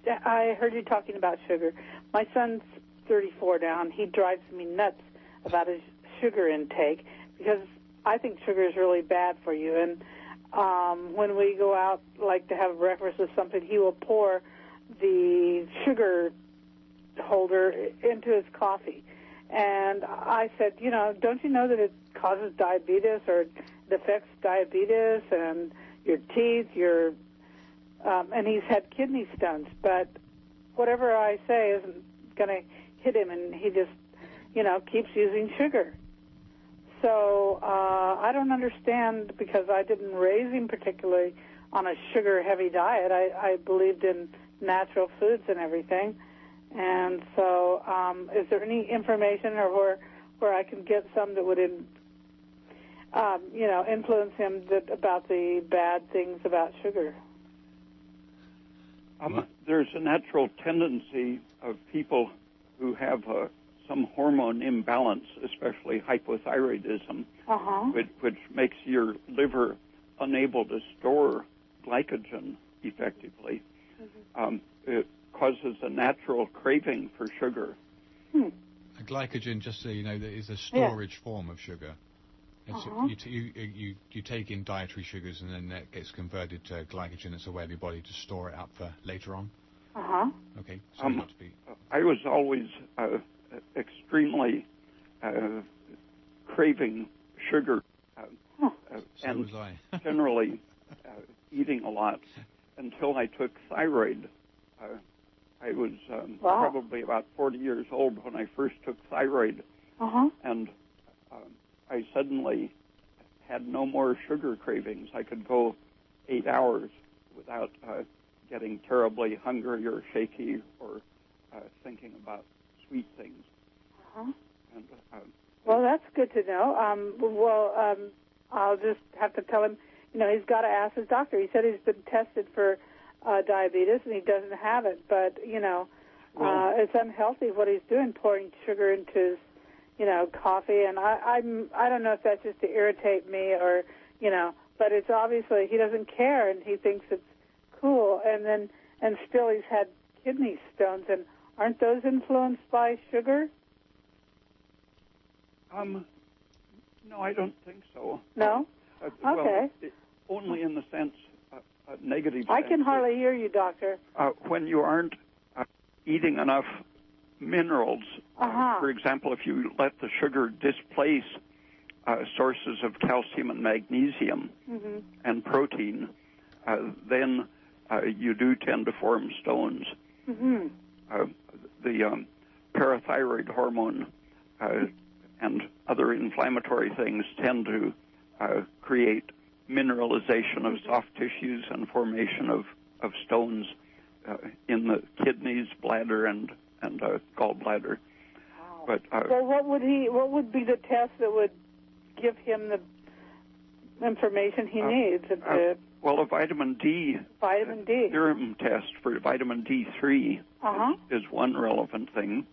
I heard you talking about sugar. My son's 34 now, and he drives me nuts about his sugar intake because I think sugar is really bad for you. And when we go out, like to have breakfast or something, he will pour the sugar holder into his coffee. And I said, don't you know that it causes diabetes, or it affects diabetes and your teeth, and he's had kidney stones. But whatever I say isn't going to hit him, and he just, keeps using sugar. So I don't understand, because I didn't raise him particularly on a sugar-heavy diet. I believed in natural foods and everything. And so is there any information or where I can get some that would, influence him about the bad things about sugar? There's a natural tendency of people who have some hormone imbalance, especially hypothyroidism, which makes your liver unable to store glycogen effectively. It causes a natural craving for sugar. A glycogen, just so you know, that is a storage form of sugar. You take in dietary sugars, and then that gets converted to glycogen. It's a way of your body to store it up for later on. Okay. So not to be. I was always extremely craving sugar, so was I. Generally eating a lot until I took Thyroid. I was probably about 40 years old when I first took Thyroid, and I suddenly had no more sugar cravings. I could go 8 hours without getting terribly hungry or shaky or thinking about sweet things. And, well, that's good to know. I'll just have to tell him, he's got to ask his doctor. He said he's been tested for diabetes, and he doesn't have it. But, it's unhealthy what he's doing, pouring sugar into his, coffee. And I don't know if that's just to irritate me or, but it's obviously he doesn't care, and he thinks it's cool. And still he's had kidney stones. And aren't those influenced by sugar? No, I don't think so. No? Okay. Well, only in the sense, negative I sense. can hardly hear you, doctor. When you aren't eating enough minerals, for example, if you let the sugar displace sources of calcium and magnesium and protein, then you do tend to form stones. The parathyroid hormone and other inflammatory things tend to create mineralization of soft tissues and formation of stones in the kidneys, bladder, and gallbladder. Wow. But so what would be the test that would give him the information he needs? Well, a vitamin D serum test for vitamin D3 is one relevant thing.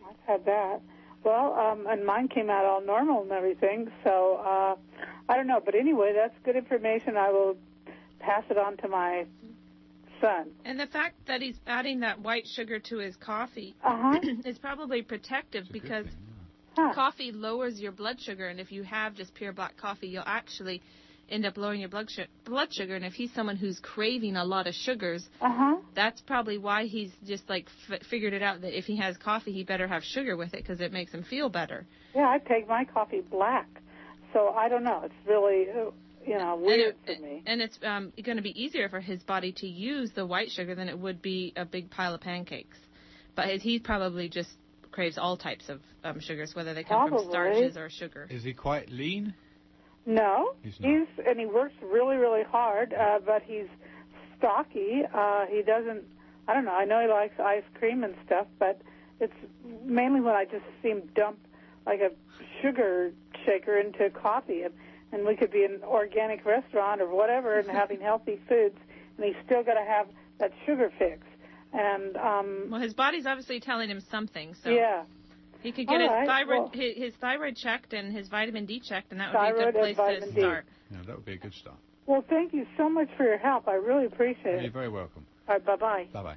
I've had that. Well, and mine came out all normal and everything, so I don't know. But anyway, that's good information. I will pass it on to my son. And the fact that he's adding that white sugar to his coffee is probably protective, because coffee lowers your blood sugar, and if you have just pure black coffee, you'll actually end up lowering your blood sugar. And if he's someone who's craving a lot of sugars, that's probably why he's just figured it out that if he has coffee, he better have sugar with it, because it makes him feel better. Yeah, I take my coffee black, so I don't know. It's really weird for me. And it's going to be easier for his body to use the white sugar than it would be a big pile of pancakes. But he probably just craves all types of sugars, whether they come from starches or sugar. Is he quite lean? No, and he works really, really hard, but he's stocky. He doesn't, I don't know, I know he likes ice cream and stuff, but it's mainly when I just see him dump like a sugar shaker into coffee, and we could be in an organic restaurant or whatever and having healthy foods, and he's still got to have that sugar fix. And well, his body's obviously telling him something, so yeah. He could get his thyroid checked and his vitamin D checked, and that would be a good place to start. Yeah, that would be a good start. Well, thank you so much for your help. I really appreciate it. You're very welcome. All right, bye-bye. Bye-bye.